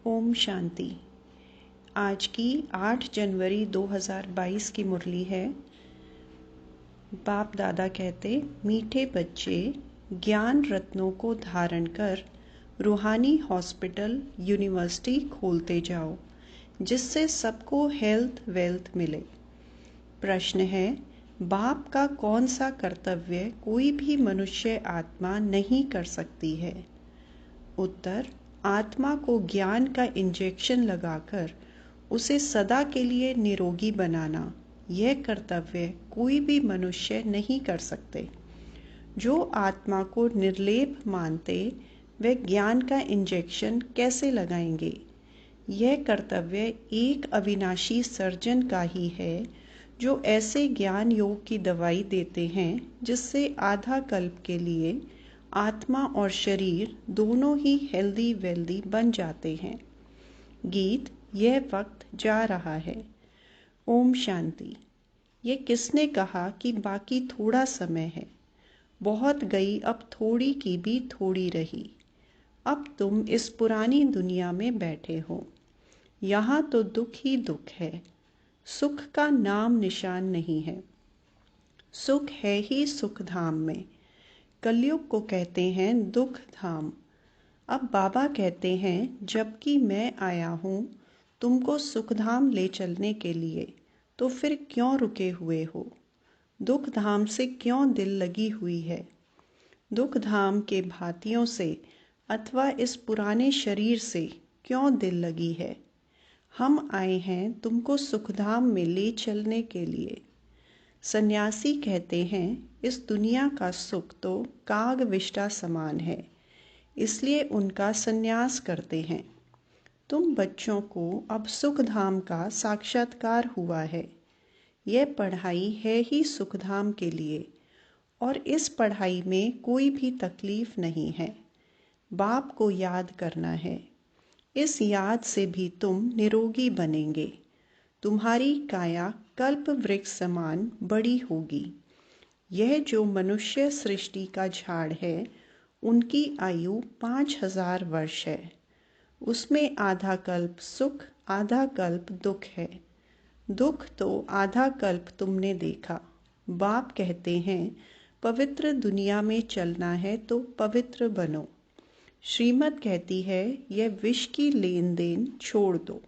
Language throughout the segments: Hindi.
ओम शांति। आज की 8 जनवरी 2022 की मुरली है। बाप दादा कहते, मीठे बच्चे ज्ञान रत्नों को धारण कर रूहानी हॉस्पिटल यूनिवर्सिटी खोलते जाओ, जिससे सबको हेल्थ वेल्थ मिले। प्रश्न है, बाप का कौन सा कर्तव्य कोई भी मनुष्य आत्मा नहीं कर सकती है? उत्तर, आत्मा को ज्ञान का इंजेक्शन लगाकर उसे सदा के लिए निरोगी बनाना, यह कर्तव्य कोई भी मनुष्य नहीं कर सकते। जो आत्मा को निर्लेप मानते वे ज्ञान का इंजेक्शन कैसे लगाएंगे? यह कर्तव्य एक अविनाशी सर्जन का ही है, जो ऐसे ज्ञान योग की दवाई देते हैं जिससे आधा कल्प के लिए आत्मा और शरीर दोनों ही हेल्दी वेल्दी बन जाते हैं। गीत, यह वक्त जा रहा है। ओम शांति। ये किसने कहा कि बाकी थोड़ा समय है? बहुत गई अब थोड़ी की भी थोड़ी रही। अब तुम इस पुरानी दुनिया में बैठे हो। यहाँ तो दुख ही दुख है, सुख का नाम निशान नहीं है। सुख है ही सुख धाम में। कलयुग को कहते हैं दुख धाम। अब बाबा कहते हैं, जबकि मैं आया हूँ तुमको सुखधाम ले चलने के लिए, तो फिर क्यों रुके हुए हो? दुख धाम से क्यों दिल लगी हुई है? दुख धाम के भातियों से अथवा इस पुराने शरीर से क्यों दिल लगी है? हम आए हैं तुमको सुखधाम में ले चलने के लिए। सन्यासी कहते हैं, इस दुनिया का सुख तो काग विष्टा समान है, इसलिए उनका सन्यास करते हैं। तुम बच्चों को अब सुखधाम का साक्षात्कार हुआ है। यह पढ़ाई है ही सुखधाम के लिए, और इस पढ़ाई में कोई भी तकलीफ नहीं है। बाप को याद करना है। इस याद से भी तुम निरोगी बनेंगे। तुम्हारी काया कल्प वृक्ष समान बड़ी होगी। यह जो मनुष्य सृष्टि का झाड़ है, उनकी आयु 5000 वर्ष है। उसमें आधा कल्प सुख, आधा कल्प दुख है। दुख तो आधा कल्प तुमने देखा। बाप कहते हैं, पवित्र दुनिया में चलना है तो पवित्र बनो। श्रीमत कहती है, यह विष की लेन देन छोड़ दो,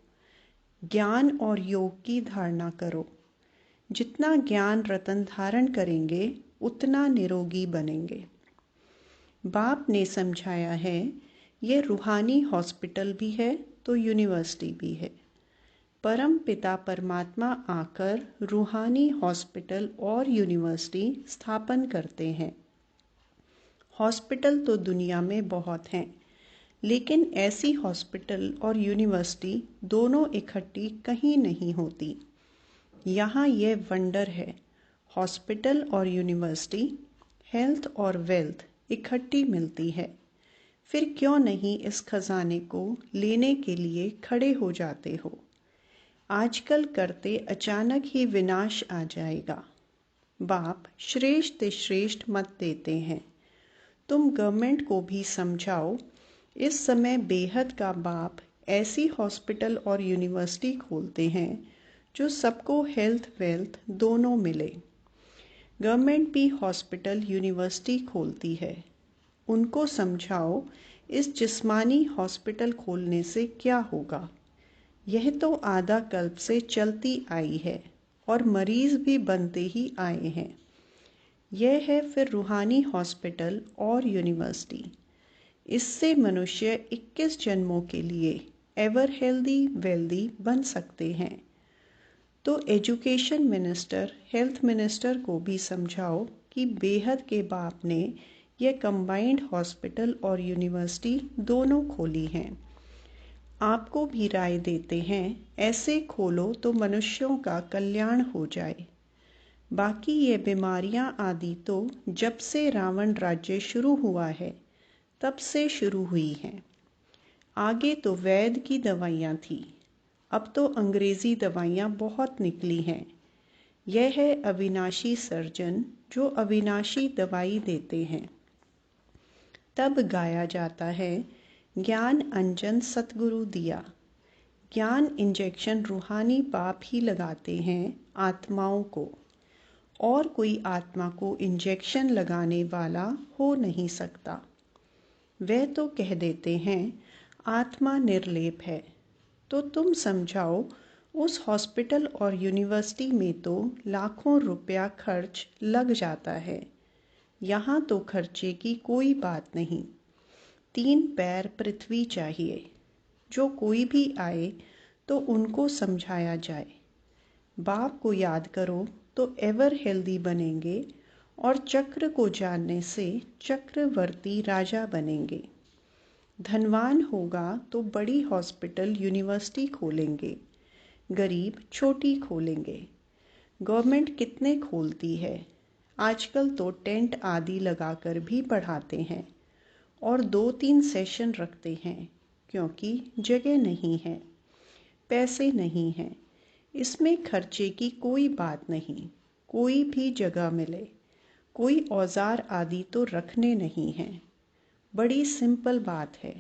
ज्ञान और योग की धारणा करो। जितना ज्ञान रतन धारण करेंगे उतना निरोगी बनेंगे। बाप ने समझाया है, यह रूहानी हॉस्पिटल भी है तो यूनिवर्सिटी भी है। परम पिता परमात्मा आकर रूहानी हॉस्पिटल और यूनिवर्सिटी स्थापन करते हैं। हॉस्पिटल तो दुनिया में बहुत हैं, लेकिन ऐसी हॉस्पिटल और यूनिवर्सिटी दोनों इकट्ठी कहीं नहीं होती। यहाँ यह वंडर है, हॉस्पिटल और यूनिवर्सिटी, हेल्थ और वेल्थ इकट्ठी मिलती है। फिर क्यों नहीं इस खजाने को लेने के लिए खड़े हो जाते हो? आजकल करते अचानक ही विनाश आ जाएगा। बाप श्रेष्ठ श्रेष्ठ मत देते हैं। तुम गवर्नमेंट को भी समझाओ, इस समय बेहद का बाप ऐसी हॉस्पिटल और यूनिवर्सिटी खोलते हैं जो सबको हेल्थ वेल्थ दोनों मिले। गवर्नमेंट भी हॉस्पिटल यूनिवर्सिटी खोलती है। उनको समझाओ, इस जिस्मानी हॉस्पिटल खोलने से क्या होगा? यह तो आधा कल्प से चलती आई है और मरीज भी बनते ही आए हैं। यह है फिर रूहानी हॉस्पिटल और यूनिवर्सिटी। इससे मनुष्य 21 जन्मों के लिए एवर हेल्दी वेल्दी बन सकते हैं। तो एजुकेशन मिनिस्टर, हेल्थ मिनिस्टर को भी समझाओ कि बेहद के बाप ने यह कंबाइंड हॉस्पिटल और यूनिवर्सिटी दोनों खोली हैं। आपको भी राय देते हैं, ऐसे खोलो तो मनुष्यों का कल्याण हो जाए। बाकी ये बीमारियां आदि तो जब से रावण राज्य शुरू हुआ है तब से शुरू हुई हैं। आगे तो वैद्य की दवाइयाँ थी, अब तो अंग्रेज़ी दवाइयाँ बहुत निकली हैं। यह है अविनाशी सर्जन जो अविनाशी दवाई देते हैं। तब गाया जाता है, ज्ञान अंजन सतगुरु दिया। ज्ञान इंजेक्शन रूहानी बाप ही लगाते हैं आत्माओं को, और कोई आत्मा को इंजेक्शन लगाने वाला हो नहीं सकता। वह तो कह देते हैं आत्मा निर्लेप है, तो तुम समझाओ उस हॉस्पिटल और यूनिवर्सिटी में तो लाखों रुपया खर्च लग जाता है। यहाँ तो खर्चे की कोई बात नहीं। 3 पैर पृथ्वी चाहिए। जो कोई भी आए तो उनको समझाया जाए। बाप को याद करो तो एवर हेल्दी बनेंगे, और चक्र को जानने से चक्रवर्ती राजा बनेंगे। धनवान होगा तो बड़ी हॉस्पिटल यूनिवर्सिटी खोलेंगे, गरीब छोटी खोलेंगे। गवर्नमेंट कितने खोलती है, आजकल तो टेंट आदि लगाकर भी पढ़ाते हैं, और 2-3 सेशन रखते हैं, क्योंकि जगह नहीं है, पैसे नहीं हैं। इसमें खर्चे की कोई बात नहीं। कोई भी जगह मिले, कोई औजार आदि तो रखने नहीं हैं। बड़ी सिंपल बात है।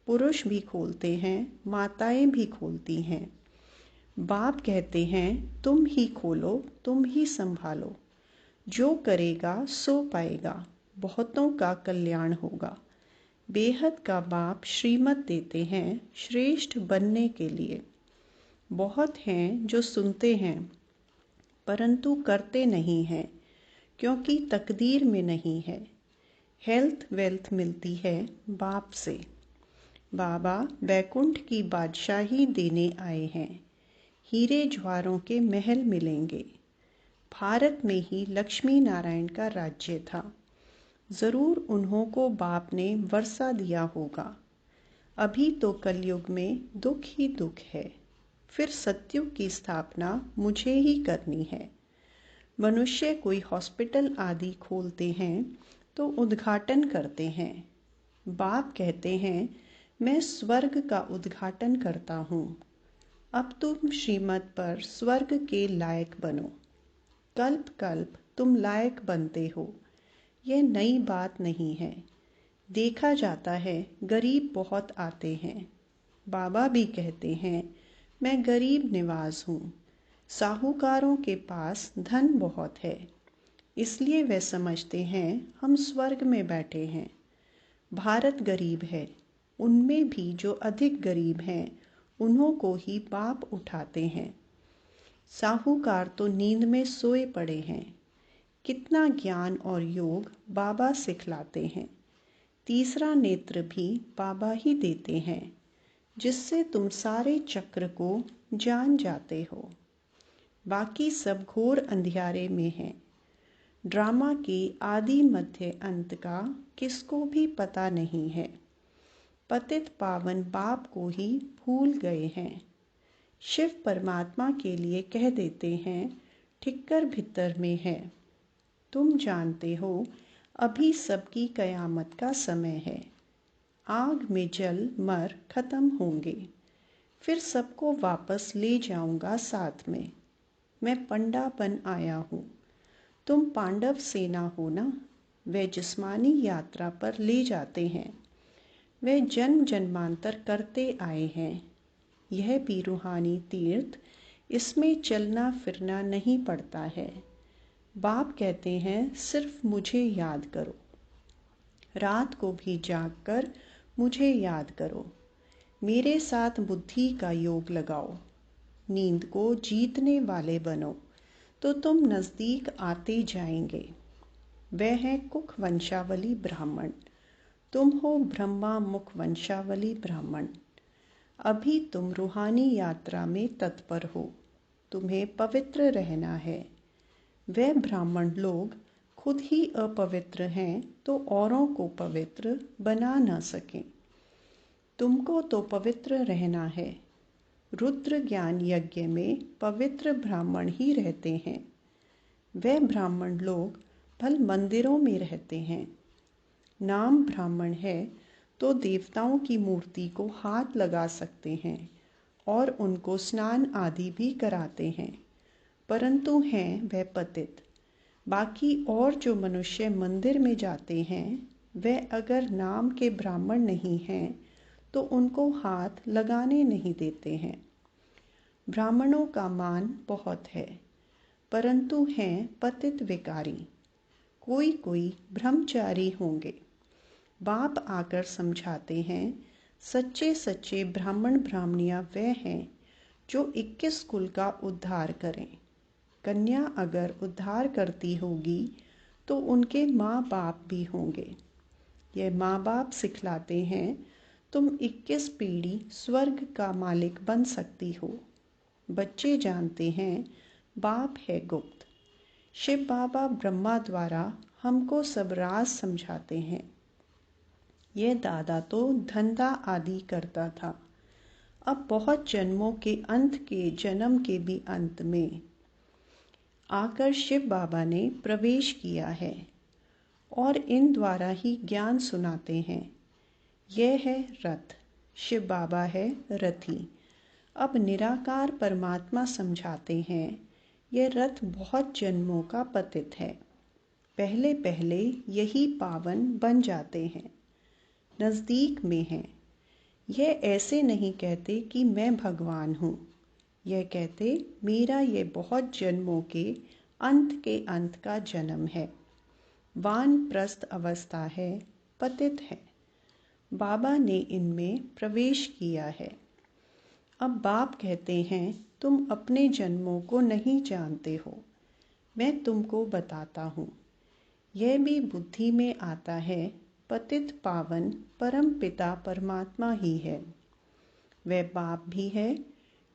पुरुष भी खोलते हैं, माताएं भी खोलती हैं। बाप कहते हैं तुम ही खोलो, तुम ही संभालो। जो करेगा सो पाएगा, बहुतों का कल्याण होगा। बेहद का बाप श्रीमत देते हैं श्रेष्ठ बनने के लिए। बहुत हैं जो सुनते हैं परंतु करते नहीं हैं, क्योंकि तकदीर में नहीं है। हेल्थ वेल्थ मिलती है बाप से। बाबा वैकुंठ की बादशाही देने आए हैं। हीरे ज्वारों के महल मिलेंगे। भारत में ही लक्ष्मी नारायण का राज्य था। ज़रूर उन्हों को बाप ने वर्षा दिया होगा। अभी तो कलयुग में दुख ही दुख है, फिर सत्युग की स्थापना मुझे ही करनी है। मनुष्य कोई हॉस्पिटल आदि खोलते हैं तो उद्घाटन करते हैं। बाप कहते हैं मैं स्वर्ग का उद्घाटन करता हूँ। अब तुम श्रीमत पर स्वर्ग के लायक बनो। कल्प कल्प तुम लायक बनते हो, यह नई बात नहीं है। देखा जाता है गरीब बहुत आते हैं। बाबा भी कहते हैं मैं गरीब निवाज हूँ। साहूकारों के पास धन बहुत है, इसलिए वे समझते हैं हम स्वर्ग में बैठे हैं। भारत गरीब है, उनमें भी जो अधिक गरीब हैं उन्हों को ही बाप उठाते हैं। साहूकार तो नींद में सोए पड़े हैं। कितना ज्ञान और योग बाबा सिखलाते हैं। तीसरा नेत्र भी बाबा ही देते हैं, जिससे तुम सारे चक्र को जान जाते हो। बाकी सब घोर अंधियारे में है। ड्रामा के आदि मध्य अंत का किसको भी पता नहीं है। पतित पावन बाप को ही भूल गए हैं। शिव परमात्मा के लिए कह देते हैं ठिक्कर भीतर में है। तुम जानते हो अभी सबकी कयामत का समय है। आग में जल मर खत्म होंगे, फिर सबको वापस ले जाऊंगा साथ में। मैं पंडापन आया हूँ, तुम पांडव सेना हो ना। वे जिस्मानी यात्रा पर ले जाते हैं, वे जन्म जन्मांतर करते आए हैं। यह भी रूहानी तीर्थ, इसमें चलना फिरना नहीं पड़ता है। बाप कहते हैं सिर्फ मुझे याद करो। रात को भी जागकर मुझे याद करो। मेरे साथ बुद्धि का योग लगाओ। नींद को जीतने वाले बनो, तो तुम नज़दीक आते जाएंगे। वह हैं कुख वंशावली ब्राह्मण, तुम हो ब्रह्मा मुख वंशावली ब्राह्मण। अभी तुम रूहानी यात्रा में तत्पर हो, तुम्हें पवित्र रहना है। वे ब्राह्मण लोग खुद ही अपवित्र हैं तो औरों को पवित्र बना न सकें। तुमको तो पवित्र रहना है। रुद्र ज्ञान यज्ञ में पवित्र ब्राह्मण ही रहते हैं। वे ब्राह्मण लोग भल मंदिरों में रहते हैं। नाम ब्राह्मण है तो देवताओं की मूर्ति को हाथ लगा सकते हैं और उनको स्नान आदि भी कराते हैं, परंतु हैं वह पतित। बाकी और जो मनुष्य मंदिर में जाते हैं, वह अगर नाम के ब्राह्मण नहीं हैं तो उनको हाथ लगाने नहीं देते हैं। ब्राह्मणों का मान बहुत है, परंतु हैं पतित विकारी। कोई कोई ब्रह्मचारी होंगे। बाप आकर समझाते हैं, सच्चे सच्चे ब्राह्मण ब्राह्मणियाँ वे हैं जो 21 कुल का उद्धार करें। कन्या अगर उद्धार करती होगी तो उनके माँ बाप भी होंगे। यह माँ बाप सिखलाते हैं, तुम 21 पीढ़ी स्वर्ग का मालिक बन सकती हो। बच्चे जानते हैं बाप है गुप्त। शिव बाबा ब्रह्मा द्वारा हमको सब राज समझाते हैं। यह दादा तो धंधा आदि करता था। अब बहुत जन्मों के अंत के जन्म के भी अंत में आकर शिव बाबा ने प्रवेश किया है और इन द्वारा ही ज्ञान सुनाते हैं। यह है रथ, शिव बाबा है रथी। अब निराकार परमात्मा समझाते हैं, यह रथ बहुत जन्मों का पतित है। पहले पहले यही पावन बन जाते हैं, नज़दीक में हैं। यह ऐसे नहीं कहते कि मैं भगवान हूँ। यह कहते मेरा ये बहुत जन्मों के अंत का जन्म है। वानप्रस्थ अवस्था है, पतित है। बाबा ने इनमें प्रवेश किया है। अब बाप कहते हैं, तुम अपने जन्मों को नहीं जानते हो, मैं तुमको बताता हूँ। यह भी बुद्धि में आता है, पतित पावन परम पिता परमात्मा ही है। वह बाप भी है,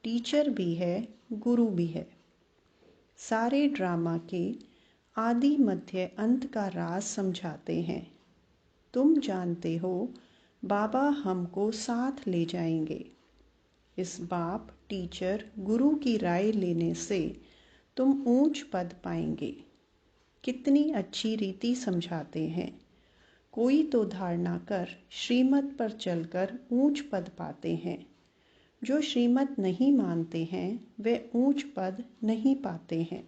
टीचर भी है, गुरु भी है। सारे ड्रामा के आदि मध्य अंत का राज समझाते हैं। तुम जानते हो बाबा हमको साथ ले जाएंगे। इस बाप टीचर गुरु की राय लेने से तुम ऊंच पद पाएंगे। कितनी अच्छी रीति समझाते हैं। कोई तो धारणा कर श्रीमत पर चलकर ऊंच पद पाते हैं। जो श्रीमत नहीं मानते हैं वे ऊंच पद नहीं पाते हैं।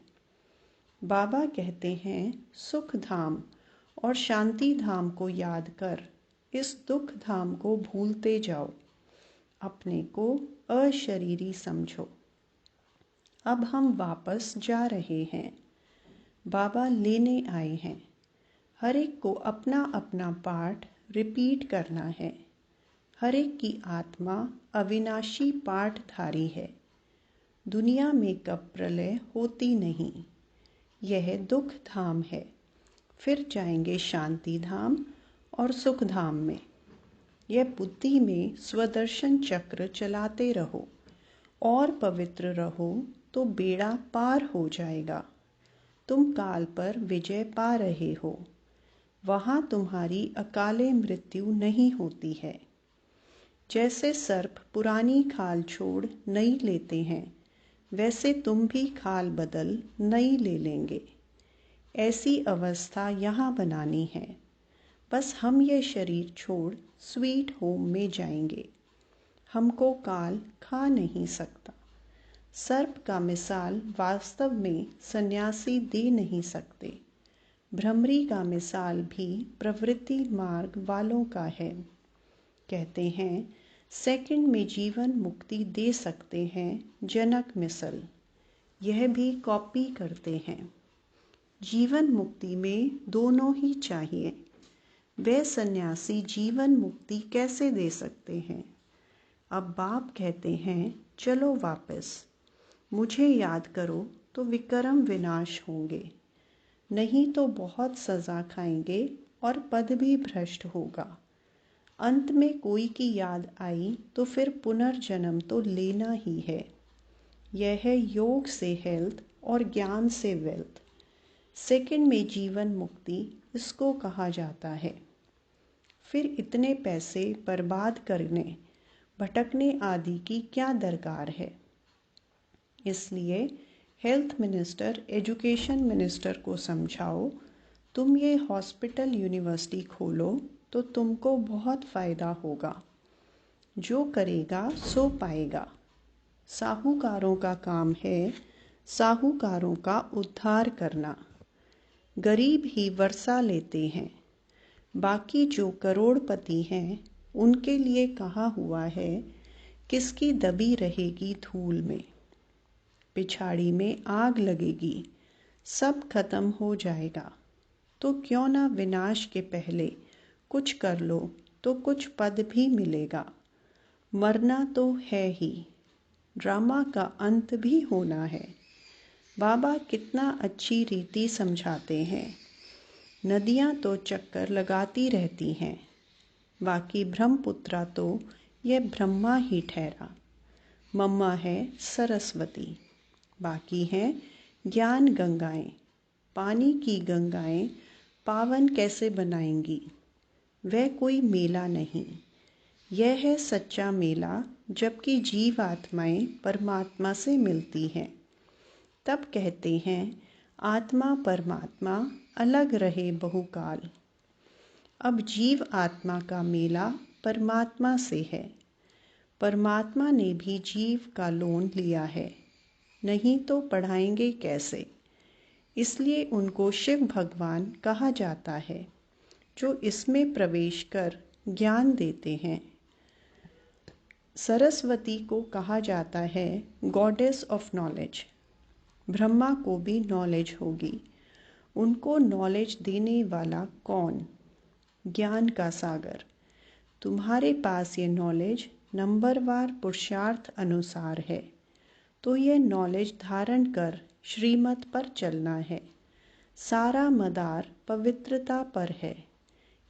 बाबा कहते हैं, सुख धाम और शांति धाम को याद कर इस दुख धाम को भूलते जाओ। अपने को अशरीरी समझो। अब हम वापस जा रहे हैं। बाबा लेने आए हैं। हर एक को अपना अपना पाठ रिपीट करना है। हर एक की आत्मा अविनाशी पाठधारी है। दुनिया में कब प्रलय होती नहीं। यह दुख धाम है। फिर जाएंगे शांति धाम और सुख धाम में। यह बुद्धि में स्वदर्शन चक्र चलाते रहो और पवित्र रहो तो बेड़ा पार हो जाएगा। तुम काल पर विजय पा रहे हो। वहाँ तुम्हारी अकाले मृत्यु नहीं होती है। जैसे सर्प पुरानी खाल छोड़ नई लेते हैं, वैसे तुम भी खाल बदल नई ले लेंगे। ऐसी अवस्था यहाँ बनानी है। बस हम ये शरीर छोड़ स्वीट होम में जाएंगे। हमको काल खा नहीं सकता। सर्प का मिसाल वास्तव में सन्यासी दे नहीं सकते। भ्रमरी का मिसाल भी प्रवृत्ति मार्ग वालों का है। कहते हैं, सेकंड में जीवन मुक्ति दे सकते हैं जनक मिसल। यह भी कॉपी करते हैं। जीवन मुक्ति में दोनों ही चाहिए। वे सन्यासी जीवन मुक्ति कैसे दे सकते हैं? अब बाप कहते हैं, चलो वापस। मुझे याद करो तो विक्रम विनाश होंगे, नहीं तो बहुत सज़ा खाएंगे और पद भी भ्रष्ट होगा। अंत में कोई की याद आई तो फिर पुनर्जन्म तो लेना ही है। यह है योग से हेल्थ और ज्ञान से वेल्थ। सेकंड में जीवन मुक्ति इसको कहा जाता है। फिर इतने पैसे बर्बाद करने, भटकने आदि की क्या दरकार है? इसलिए हेल्थ मिनिस्टर एजुकेशन मिनिस्टर को समझाओ, तुम ये हॉस्पिटल यूनिवर्सिटी खोलो तो तुमको बहुत फ़ायदा होगा। जो करेगा सो पाएगा। साहूकारों का काम है साहूकारों का उद्धार करना। गरीब ही वर्षा लेते हैं। बाकी जो करोड़पति हैं उनके लिए कहा हुआ है, किसकी दबी रहेगी धूल में, पिछाड़ी में आग लगेगी, सब खत्म हो जाएगा। तो क्यों ना विनाश के पहले कुछ कर लो तो कुछ पद भी मिलेगा। मरना तो है ही, ड्रामा का अंत भी होना है। बाबा कितना अच्छी रीति समझाते हैं। नदियाँ तो चक्कर लगाती रहती हैं, बाकी ब्रह्मपुत्रा तो यह ब्रह्मा ही ठहरा। मम्मा है सरस्वती, बाकी हैं ज्ञान गंगाएं। पानी की गंगाएं पावन कैसे बनाएंगी? वह कोई मेला नहीं, यह है सच्चा मेला, जबकि जीव आत्माएं परमात्मा से मिलती हैं। तब कहते हैं आत्मा परमात्मा अलग रहे बहुकाल। अब जीव आत्मा का मेला परमात्मा से है। परमात्मा ने भी जीव का लोन लिया है, नहीं तो पढ़ाएंगे कैसे? इसलिए उनको शिव भगवान कहा जाता है, जो इसमें प्रवेश कर ज्ञान देते हैं। सरस्वती को कहा जाता है गॉडेस ऑफ नॉलेज। ब्रह्मा को भी नॉलेज होगी, उनको नॉलेज देने वाला कौन? ज्ञान का सागर। तुम्हारे पास ये नॉलेज नंबरवार पुरुषार्थ अनुसार है, तो ये नॉलेज धारण कर श्रीमत पर चलना है। सारा मदार पवित्रता पर है,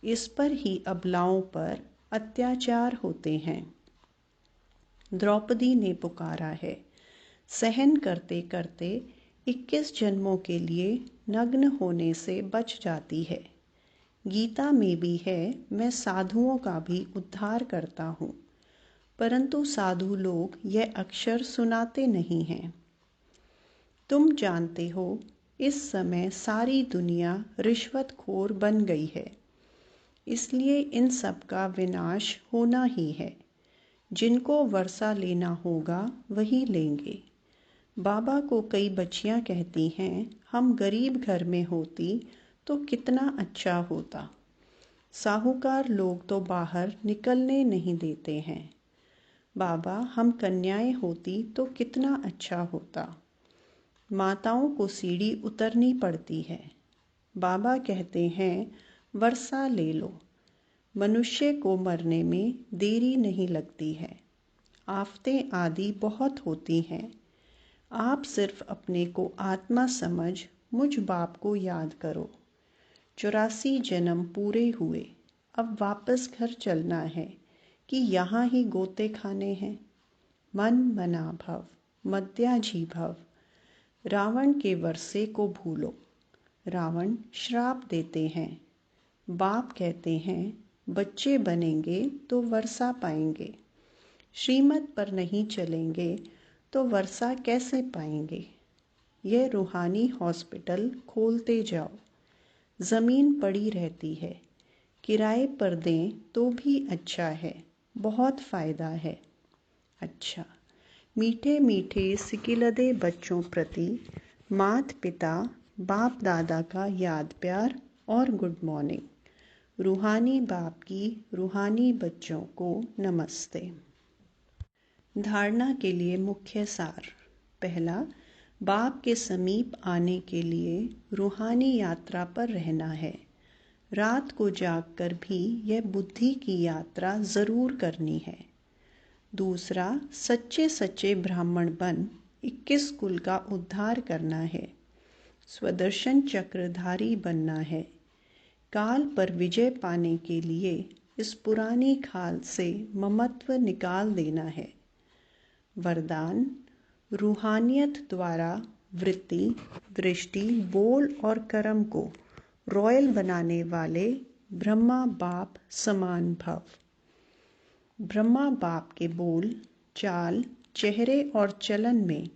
इस पर ही अबलाओं पर अत्याचार होते हैं। द्रौपदी ने पुकारा है, सहन करते करते 21 जन्मों के लिए नग्न होने से बच जाती है। गीता में भी है, मैं साधुओं का भी उद्धार करता हूँ, परंतु साधु लोग यह अक्षर सुनाते नहीं हैं। तुम जानते हो इस समय सारी दुनिया रिश्वतखोर बन गई है, इसलिए इन सब का विनाश होना ही है। जिनको वर्षा लेना होगा वही लेंगे। बाबा को कई बच्चियां कहती हैं, हम गरीब घर में होती तो कितना अच्छा होता। साहूकार लोग तो बाहर निकलने नहीं देते हैं। बाबा, हम कन्याएं होती तो कितना अच्छा होता। माताओं को सीढ़ी उतरनी पड़ती है। बाबा कहते हैं वर्षा ले लो। मनुष्य को मरने में देरी नहीं लगती है। आफतें आदि बहुत होती हैं। आप सिर्फ अपने को आत्मा समझ मुझ बाप को याद करो। 84 जन्म पूरे हुए, अब वापस घर चलना है कि यहाँ ही गोते खाने हैं। मन मना भव, मद्याजी भव। रावण के वर्षे को भूलो। रावण श्राप देते हैं। बाप कहते हैं बच्चे बनेंगे तो वर्षा पाएंगे। श्रीमत पर नहीं चलेंगे तो वर्षा कैसे पाएंगे? यह रूहानी हॉस्पिटल खोलते जाओ। ज़मीन पड़ी रहती है, किराए पर दें तो भी अच्छा है, बहुत फ़ायदा है। अच्छा, मीठे मीठे सिकिलदे बच्चों प्रति माता पिता बाप दादा का याद प्यार और गुड मॉर्निंग। रूहानी बाप की रूहानी बच्चों को नमस्ते। धारणा के लिए मुख्य सार। पहला, बाप के समीप आने के लिए रूहानी यात्रा पर रहना है। रात को जागकर भी यह बुद्धि की यात्रा ज़रूर करनी है। दूसरा, सच्चे सच्चे ब्राह्मण बन 21 कुल का उद्धार करना है। स्वदर्शन चक्रधारी बनना है। काल पर विजय पाने के लिए इस पुरानी खाल से ममत्व निकाल देना है। वरदान, रूहानियत द्वारा वृत्ति, दृष्टि, बोल और कर्म को रॉयल बनाने वाले ब्रह्मा बाप समान भव। ब्रह्मा बाप के बोल, चाल, चेहरे और चलन में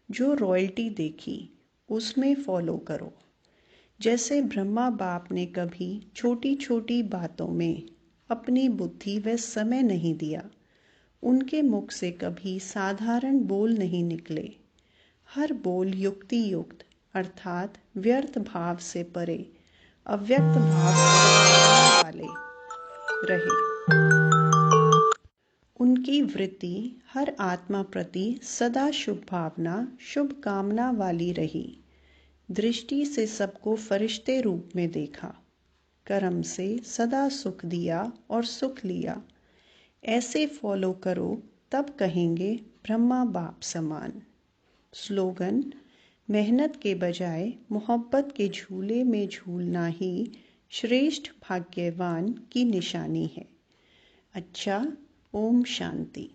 जो रॉयल्टी देखी उसमें फॉलो करो। जैसे ब्रह्मा बाप ने कभी छोटी छोटी बातों में अपनी बुद्धि व समय नहीं दिया, उनके मुख से कभी साधारण बोल नहीं निकले। हर बोल युक्ति युक्त अर्थात व्यर्थ भाव से परे अव्यक्त भाव वाले रहे। उनकी वृत्ति हर आत्मा प्रति सदा शुभ भावना शुभ कामना वाली रही। दृष्टि से सबको फरिश्ते रूप में देखा, कर्म से सदा सुख दिया और सुख लिया। ऐसे फॉलो करो तब कहेंगे ब्रह्मा बाप समान। स्लोगन: मेहनत के बजाय मोहब्बत के झूले में झूलना ही श्रेष्ठ भाग्यवान की निशानी है। अच्छा, ओम शांति।